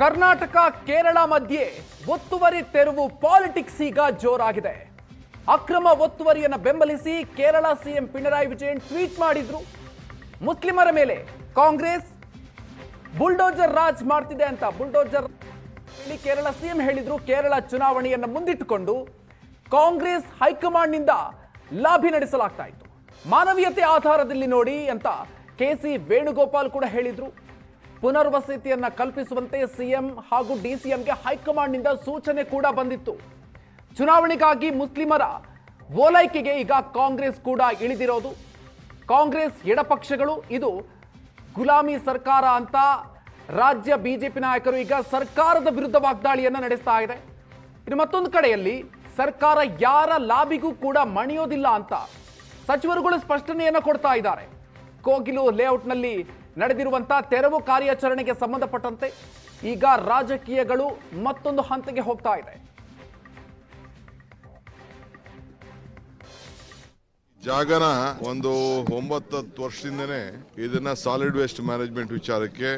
ಕರ್ನಾಟಕ ಕೇರಳ ಮಧ್ಯೆ ಒತ್ತುವರಿ ತೆರವು ಪಾಲಿಟಿಕ್ಸ್ ಈಗ ಜೋರಾಗಿದೆ. ಅಕ್ರಮ ಒತ್ತುವರಿಯನ್ನು ಬೆಂಬಲಿಸಿ ಕೇರಳ ಸಿಎಂ ಪಿಣರಾಯಿ ವಿಜಯನ್ ಟ್ವೀಟ್ ಮಾಡಿದ್ರು. ಮುಸ್ಲಿಮರ ಮೇಲೆ ಕಾಂಗ್ರೆಸ್ ಬುಲ್ಡೋಜರ್ ರಾಜ್ ಮಾಡ್ತಿದೆ ಅಂತ ಬುಲ್ಡೋಜರ್ ಹೇಳಿ ಕೇರಳ ಸಿಎಂ ಹೇಳಿದ್ರು. ಕೇರಳ ಚುನಾವಣೆಯನ್ನು ಮುಂದಿಟ್ಟುಕೊಂಡು ಕಾಂಗ್ರೆಸ್ ಹೈಕಮಾಂಡ್ನಿಂದ ಲಾಬಿ ನಡೆಸಲಾಗ್ತಾ ಇತ್ತು. ಮಾನವೀಯತೆ ಆಧಾರದಲ್ಲಿ ನೋಡಿ ಅಂತ ಕೆಸಿ ವೇಣುಗೋಪಾಲ್ ಕೂಡ ಹೇಳಿದ್ರು. ಪುನರ್ವಸತಿಯನ್ನ ಕಲ್ಪಿಸುವಂತೆ ಸಿಎಂ ಹಾಗೂ ಡಿಸಿಎಂಗೆ ಹೈಕಮಾಂಡ್ನಿಂದ ಸೂಚನೆ ಕೂಡ ಬಂದಿತ್ತು. ಚುನಾವಣೆಗಾಗಿ ಮುಸ್ಲಿಮರ ಓಲೈಕೆಗೆ ಈಗ ಕಾಂಗ್ರೆಸ್ ಕೂಡ ಇಳಿದಿರೋದು. ಕಾಂಗ್ರೆಸ್ ಎಡಪಕ್ಷಗಳು ಇದು ಗುಲಾಮಿ ಸರ್ಕಾರ ಅಂತ ರಾಜ್ಯ ಬಿಜೆಪಿ ನಾಯಕರು ಈಗ ಸರ್ಕಾರದ ವಿರುದ್ಧ ವಾಗ್ದಾಳಿಯನ್ನ ನಡೆಸ್ತಾ ಇದೆ. ಇನ್ನು ಮತ್ತೊಂದು ಕಡೆಯಲ್ಲಿ ಸರ್ಕಾರ ಯಾರ ಲಾಬಿಗೂ ಕೂಡ ಮಣಿಯೋದಿಲ್ಲ ಅಂತ ಸಚಿವರುಗಳು ಸ್ಪಷ್ಟನೆಯನ್ನ ಕೊಡ್ತಾ ಇದ್ದಾರೆ. ಕೋಗಿಲು ಲೇಔಟ್ನಲ್ಲಿ ನಡೆದಿರುವಂತಹ ತೆರವು ಕಾರ್ಯಾಚರಣೆಗೆ ಸಂಬಂಧಪಟ್ಟಂತೆ ಈಗ ರಾಜಕೀಯಗಳು ಮತ್ತೊಂದು ಹಂತಕ್ಕೆ ಹೋಗ್ತಾ ಇದೆ. ಜಾಗನ ಒಂದು 9-10 ವರ್ಷದಿಂದನೇ ಇದನ್ನ ಸಾಲಿಡ್ ವೇಸ್ಟ್ ಮ್ಯಾನೇಜ್ಮೆಂಟ್ ವಿಚಾರಕ್ಕೆ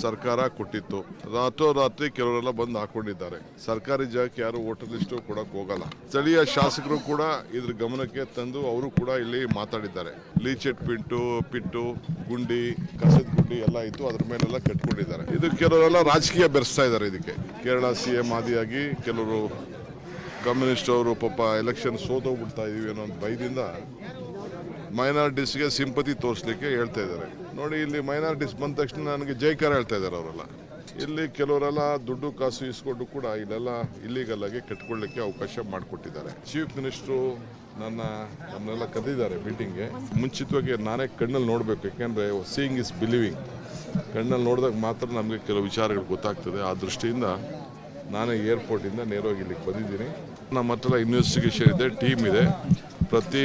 ಸರ್ಕಾರ ಕೊಟ್ಟಿತ್ತು. ರಾತ್ರೋರಾತ್ರಿ ಕೆಲವರೆಲ್ಲ ಬಂದು ಹಾಕೊಂಡಿದ್ದಾರೆ. ಸರ್ಕಾರಿ ಜಾಗಕ್ಕೆ ಯಾರು ವೋಟರ್ ಲಿಸ್ಟ್ ಕೊಡಕ್ ಹೋಗಲ್ಲ. ಸ್ಥಳೀಯ ಶಾಸಕರು ಕೂಡ ಇದ್ರ ಗಮನಕ್ಕೆ ತಂದು ಅವರು ಕೂಡ ಇಲ್ಲಿ ಮಾತಾಡಿದ್ದಾರೆ. ಲೀಚೆಟ್ ಪಿಟ್ಟು ಗುಂಡಿ ಕಸದ ಗುಂಡಿ ಎಲ್ಲ ಇತ್ತು, ಅದ್ರ ಮೇಲೆಲ್ಲ ಕಟ್ಕೊಂಡಿದ್ದಾರೆ. ಇದು ಕೆಲವರೆಲ್ಲ ರಾಜಕೀಯ ಬೆರೆಸ್ತಾ ಇದ್ದಾರೆ. ಇದಕ್ಕೆ ಕೇರಳ ಸಿಎಂ ಆದಿಯಾಗಿ ಕೆಲವರು ಕಮ್ಯುನಿಸ್ಟ್ ಅವರು ಪಾಪ ಎಲೆಕ್ಷನ್ ಸೋತೋಗ್ಬಿಡ್ತಾ ಇದೀವಿ ಅನ್ನೋ ಭಯದಿಂದ ಮೈನಾರಿಟೀಸ್ಗೆ ಸಿಂಪತಿ ತೋರಿಸ್ಲಿಕ್ಕೆ ಹೇಳ್ತಾ ಇದ್ದಾರೆ. ನೋಡಿ, ಇಲ್ಲಿ ಮೈನಾರಿಟೀಸ್ ಬಂದ ತಕ್ಷಣ ನನಗೆ ಜೈಕಾರ ಹೇಳ್ತಾ ಇದ್ದಾರೆ ಅವರೆಲ್ಲ. ಇಲ್ಲಿ ಕೆಲವರೆಲ್ಲ ದುಡ್ಡು ಕಾಸು ಇಸ್ಕೊಂಡು ಕೂಡ ಇಲ್ಲೆಲ್ಲ ಇಲ್ಲಿಗಲ್ ಆಗಿ ಕಟ್ಕೊಳ್ಳಿಕ್ಕೆ ಅವಕಾಶ ಮಾಡಿಕೊಟ್ಟಿದ್ದಾರೆ. ಚೀಫ್ ಮಿನಿಸ್ಟ್ರು ನಮ್ಮನ್ನೆಲ್ಲ ಕರೆದಿದ್ದಾರೆ ಮೀಟಿಂಗ್ಗೆ. ಮುಂಚಿತವಾಗಿ ನಾನೇ ಕಣ್ಣಲ್ಲಿ ನೋಡಬೇಕು, ಯಾಕೆಂದರೆ ಸೀಯಿಂಗ್ ಇಸ್ ಬಿಲೀವಿಂಗ್. ಕಣ್ಣಲ್ಲಿ ನೋಡಿದಾಗ ಮಾತ್ರ ನಮಗೆ ಕೆಲವು ವಿಚಾರಗಳು ಗೊತ್ತಾಗ್ತದೆ. ಆ ದೃಷ್ಟಿಯಿಂದ ನಾನೇ ಏರ್ಪೋರ್ಟಿಂದ ನೇರವಾಗಿ ಇಲ್ಲಿಗೆ ಬಂದಿದ್ದೀನಿ. ನಮ್ಮ ಹತ್ರ ಇನ್ವೆಸ್ಟಿಗೇಷನ್ ಇದೆ, ಟೀಮ್ ಇದೆ. ಪ್ರತಿ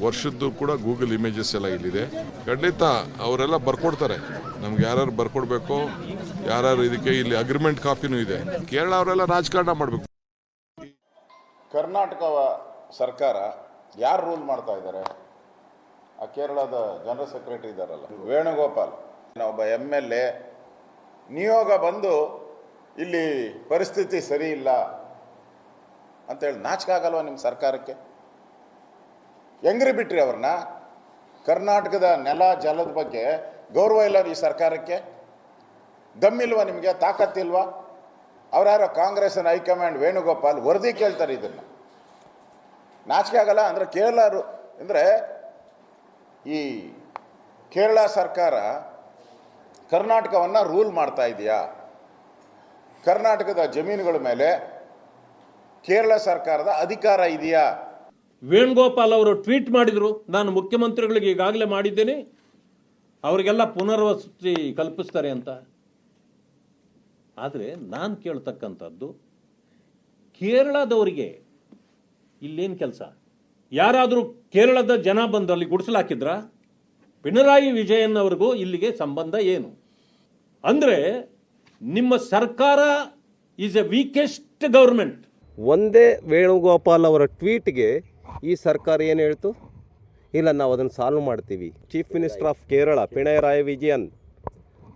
ವರ್ಷದ್ದು ಕೂಡ ಗೂಗಲ್ ಇಮೇಜಸ್ ಎಲ್ಲ ಇಲ್ಲಿದೆ. ಖಂಡಿತ ಅವರೆಲ್ಲ ಬರ್ಕೊಡ್ತಾರೆ. ನಮ್ಗೆ ಯಾರ್ಯಾರು ಬರ್ಕೊಡ್ಬೇಕು, ಯಾರ್ಯಾರು ಇದಕ್ಕೆ ಇಲ್ಲಿ ಅಗ್ರಿಮೆಂಟ್ ಕಾಪಿನೂ ಇದೆ. ಕೇರಳ ಅವರೆಲ್ಲ ರಾಜಕಾರಣ ಮಾಡಬೇಕು. ಕರ್ನಾಟಕ ಸರ್ಕಾರ ಯಾರು ರೂಲ್ ಮಾಡ್ತಾ ಇದ್ದಾರೆ? ಆ ಕೇರಳದ ಜನರಲ್ ಸೆಕ್ರೆಟರಿ ಇದ್ದಾರಲ್ಲ ವೇಣುಗೋಪಾಲ್, ಒಬ್ಬ MLA ನಿಯೋಗ ಬಂದು ಇಲ್ಲಿ ಪರಿಸ್ಥಿತಿ ಸರಿ ಇಲ್ಲ ಅಂತೇಳಿ ನಾಚಿಕೆ ಆಗಲ್ವ ನಿಮ್ಮ ಸರ್ಕಾರಕ್ಕೆ? ಹೆಂಗ್ರಿ ಬಿಟ್ರಿ ಅವ್ರನ್ನ? ಕರ್ನಾಟಕದ ನೆಲ ಜಲದ ಬಗ್ಗೆ ಗೌರವ ಇಲ್ಲ ಈ ಸರ್ಕಾರಕ್ಕೆ? ದಮ್ಮಿಲ್ವಾ ನಿಮಗೆ? ತಾಕತ್ತಿಲ್ವಾ? ಅವರ್ಯಾರೋ ಕಾಂಗ್ರೆಸ್ನ ಹೈಕಮಾಂಡ್ ವೇಣುಗೋಪಾಲ್ ವರದಿ ಕೇಳ್ತಾರೆ. ಇದನ್ನು ನಾಚಿಕೆ ಆಗಲ್ಲ ಅಂದರೆ ಕೇರಳರು ಅಂದರೆ ಈ ಕೇರಳ ಸರ್ಕಾರ ಕರ್ನಾಟಕವನ್ನು ರೂಲ್ ಮಾಡ್ತಾ ಇದೆಯಾ? ಕರ್ನಾಟಕದ ಜಮೀನುಗಳ ಮೇಲೆ ಕೇರಳ ಸರ್ಕಾರದ ಅಧಿಕಾರ ಇದೆಯಾ? ವೇಣುಗೋಪಾಲ್ ಅವರು ಟ್ವೀಟ್ ಮಾಡಿದ್ರು, ನಾನು ಮುಖ್ಯಮಂತ್ರಿಗಳಿಗೆ ಈಗಾಗಲೇ ಮಾಡಿದ್ದೇನೆ, ಅವರಿಗೆಲ್ಲ ಪುನರ್ವಸತಿ ಕಲ್ಪಿಸ್ತಾರೆ ಅಂತ. ಆದರೆ ನಾನು ಕೇಳ್ತಕ್ಕಂಥದ್ದು, ಕೇರಳದವರಿಗೆ ಇಲ್ಲೇನು ಕೆಲಸ? ಯಾರಾದರೂ ಕೇರಳದ ಜನ ಬಂದು ಅಲ್ಲಿ ಗುಡಿಸಲಾಕಿದ್ರ? ಪಿಣರಾಯಿ ವಿಜಯನ್ ಅವ್ರಿಗೂ ಇಲ್ಲಿಗೆ ಸಂಬಂಧ ಏನು? ಅಂದರೆ ನಿಮ್ಮ ಸರ್ಕಾರ ಈಸ್ ಎ ವೀಕೆಸ್ಟ್ ಗವರ್ಮೆಂಟ್. ಒಂದೇ ವೇಣುಗೋಪಾಲ್ ಅವರ ಟ್ವೀಟ್ಗೆ ಈ ಸರ್ಕಾರ ಏನು ಹೇಳ್ತು? ಇಲ್ಲ, ನಾವು ಅದನ್ನು ಸಾಲ್ವ್ ಮಾಡ್ತೀವಿ. Chief minister of Kerala Pinarayi Vijayan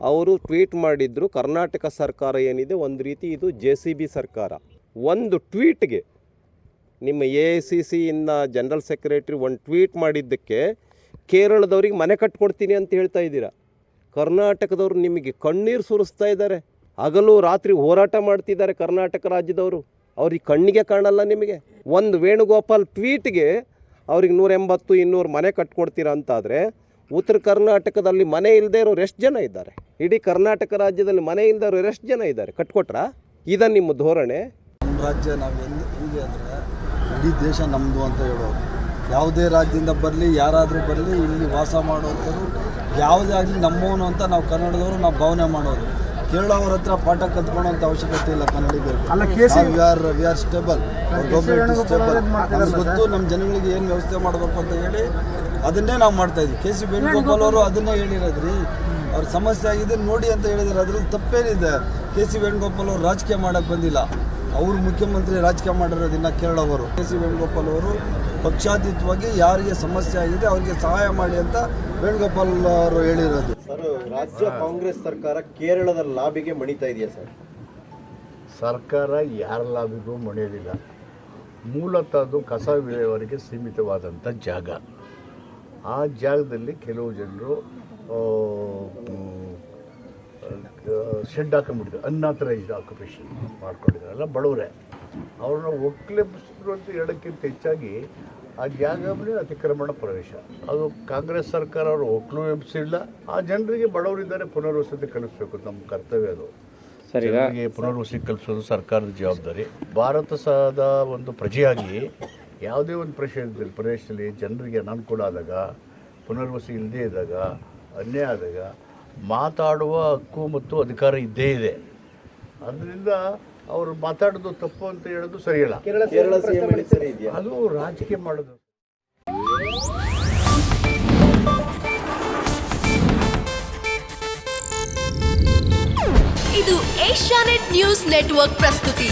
ಅವರು ಟ್ವೀಟ್ ಮಾಡಿದ್ರು, ಕರ್ನಾಟಕ ಸರ್ಕಾರ ಏನಿದೆ ಒಂದು ರೀತಿ ಇದು JCB ಸರ್ಕಾರ. ಒಂದು ಟ್ವೀಟ್ಗೆ ನಿಮ್ಮ AICC ಇಂದ ಜನರಲ್ ಸೆಕ್ರೆಟರಿ ಒಂದು ಟ್ವೀಟ್ ಮಾಡಿದ್ದಕ್ಕೆ ಕೇರಳದವ್ರಿಗೆ ಮನೆ ಕಟ್ಕೊಡ್ತೀನಿ ಅಂತ ಹೇಳ್ತಾ ಇದ್ದೀರಾ. ಕರ್ನಾಟಕದವರು ನಿಮಗೆ ಕಣ್ಣೀರು ಸುರಿಸ್ತಾ ಇದ್ದಾರೆ. ಹಗಲು ರಾತ್ರಿ ಹೋರಾಟ ಮಾಡ್ತಿದ್ದಾರೆ ಕರ್ನಾಟಕ ರಾಜ್ಯದವರು. ಅವ್ರಿಗೆ ಕಣ್ಣಿಗೆ ಕಾಣಲ್ಲ ನಿಮಗೆ. ಒಂದು ವೇಣುಗೋಪಾಲ್ ಟ್ವೀಟ್ಗೆ ಅವ್ರಿಗೆ 180-200 ಮನೆ ಕಟ್ಕೊಡ್ತೀರಾ ಅಂತಾದರೆ, ಉತ್ತರ ಕರ್ನಾಟಕದಲ್ಲಿ ಮನೆ ಇಲ್ಲದೆ ಇರೋರು ಎಷ್ಟು ಜನ ಇದ್ದಾರೆ? ಇಡೀ ಕರ್ನಾಟಕ ರಾಜ್ಯದಲ್ಲಿ ಮನೆ ಇಲ್ಲದೆ ಇರೋರು ಎಷ್ಟು ಜನ ಇದ್ದಾರೆ? ಕಟ್ಕೊಟ್ರಾ? ಇದ ನಿಮ್ಮ ಧೋರಣೆ? ನಮ್ಮ ರಾಜ್ಯ ನಾವು ಹೆಂಗೆ ಅಂದರೆ ಇಡೀ ದೇಶ ನಮ್ಮದು ಅಂತ ಹೇಳೋದು. ಯಾವುದೇ ರಾಜ್ಯದಿಂದ ಬರಲಿ, ಯಾರಾದರೂ ಬರಲಿ, ಇಲ್ಲಿ ವಾಸ ಮಾಡೋರು ಯಾವುದೇ ಆಗಲಿ ನಮ್ಮವನು ಅಂತ ನಾವು ಕನ್ನಡದವರು ನಾವು ಭಾವನೆ ಮಾಡೋದು. ಕೇರಳ ಅವ್ರ ಹತ್ರ ಪಾಠ ಕತ್ಕೊಳ್ಳೋಂಥ ಅವಶ್ಯಕತೆ ಇಲ್ಲ ಕನ್ನಡಿಗರಿಗೆ. We are stable, government stable. ನಮ್ಗೆ ಗೊತ್ತು ನಮ್ಮ ಜನಗಳಿಗೆ ಏನು ವ್ಯವಸ್ಥೆ ಮಾಡಬೇಕು ಅಂತ ಹೇಳಿ ಅದನ್ನೇ ನಾವು ಮಾಡ್ತಾಯಿದ್ವಿ. KC ವೇಣುಗೋಪಾಲ್ ಅವರು ಅದನ್ನೇ ಹೇಳಿರೋದ್ರಿ. ಅವ್ರ ಸಮಸ್ಯೆ ಆಗಿದೆ ನೋಡಿ ಅಂತ ಹೇಳಿದ್ರು. ಅದ್ರಲ್ಲಿ ತಪ್ಪೇನಿದೆ? KC ವೇಣುಗೋಪಾಲ್ ಅವರು ರಾಜಕೀಯ ಮಾಡೋಕ್ಕೆ ಬಂದಿಲ್ಲ. ಅವರು ಮುಖ್ಯಮಂತ್ರಿ ರಾಜಕೀಯ ಮಾಡಿರೋದಿನ್ನ ಕೇರಳವರು. KC ವೇಣುಗೋಪಾಲ್ ಅವರು ಪಕ್ಷಾತೀತವಾಗಿ ಯಾರಿಗೆ ಸಮಸ್ಯೆ ಆಗಿದೆ ಅವರಿಗೆ ಸಹಾಯ ಮಾಡಿ ಅಂತ ವೇಣುಗೋಪಾಲ್ ಅವರು ಹೇಳಿರೋದು. ಸರ್, ರಾಜ್ಯ ಕಾಂಗ್ರೆಸ್ ಸರ್ಕಾರ ಕೇರಳದ ಲಾಬಿಗೆ ಮಣಿತಾ ಇದೆಯಾ ಸರ್? ಸರ್ಕಾರ ಯಾರ ಲಾಬಿಗೂ ಮಣಿಯೋದಿಲ್ಲ. ಮೂಲತಃ ಅದು ಕಸ ವಿಲೇವಾರಿಗೆ ಸೀಮಿತವಾದಂಥ ಜಾಗ. ಆ ಜಾಗದಲ್ಲಿ ಕೆಲವು ಜನರು ಶೆಡ್ ಹಾಕೊಂಡ್ಬಿಟ್ಟಿದ್ದಾರೆ, ಅನ್ಆಥರೈಸ್ಡ್ ಆಕ್ಯುಪೇಷನ್ ಮಾಡ್ಕೊಂಡಿದ್ದಾರಲ್ಲ, ಬಡವರೇ. ಅವ್ರನ್ನ ಒಕ್ಕಲೆಬ್ಬಿಸಿದ್ರು ಅಂತ ಹೇಳೋಕ್ಕಿಂತ ಹೆಚ್ಚಾಗಿ ಆ ಜಾಗ ಮೇಲೆ ಅತಿಕ್ರಮಣ ಪ್ರವೇಶ. ಅದು ಕಾಂಗ್ರೆಸ್ ಸರ್ಕಾರ ಅವರು ಒಕ್ಕಲು ಎಬ್ಬಿಸಿಲ್ಲ. ಆ ಜನರಿಗೆ ಬಡವರಿದ್ದಾರೆ, ಪುನರ್ವಸತಿ ಕಲಿಸ್ಬೇಕು, ನಮ್ಮ ಕರ್ತವ್ಯ ಅದು. ಜನರಿಗೆ ಪುನರ್ವಸತಿ ಕಲಿಸೋದು ಸರ್ಕಾರದ ಜವಾಬ್ದಾರಿ. ಭಾರತದ ಒಂದು ಪ್ರಜೆಯಾಗಿ ಯಾವುದೇ ಒಂದು ಪ್ರದೇಶದಲ್ಲಿ ಜನರಿಗೆ ಅನಾನುಕೂಲ ಆದಾಗ, ಪುನರ್ವಸತಿ ಇಲ್ಲದೇ ಇದ್ದಾಗ, ಅನ್ಯಾಯ ಆದಾಗ ಮಾತಾಡುವ ಹಕ್ಕು ಮತ್ತು ಅಧಿಕಾರ ಇದ್ದೇ ಇದೆ. ಅದರಿಂದ ಅವರು ಮಾತಾಡೋದು ತಪ್ಪು ಅಂತ ಹೇಳೋದು ಸರಿಯಲ್ಲ. ಕೇರಳ ಸಿಎಂ ಸರಿ ಇದೆಯಾ? ಅದು ರಾಜಕೀಯ ಮಾಡೋದು. ಇದು ಏಷ್ಯಾನೆಟ್ ನ್ಯೂಸ್ ನೆಟ್ವರ್ಕ್ ಪ್ರಸ್ತುತಿ.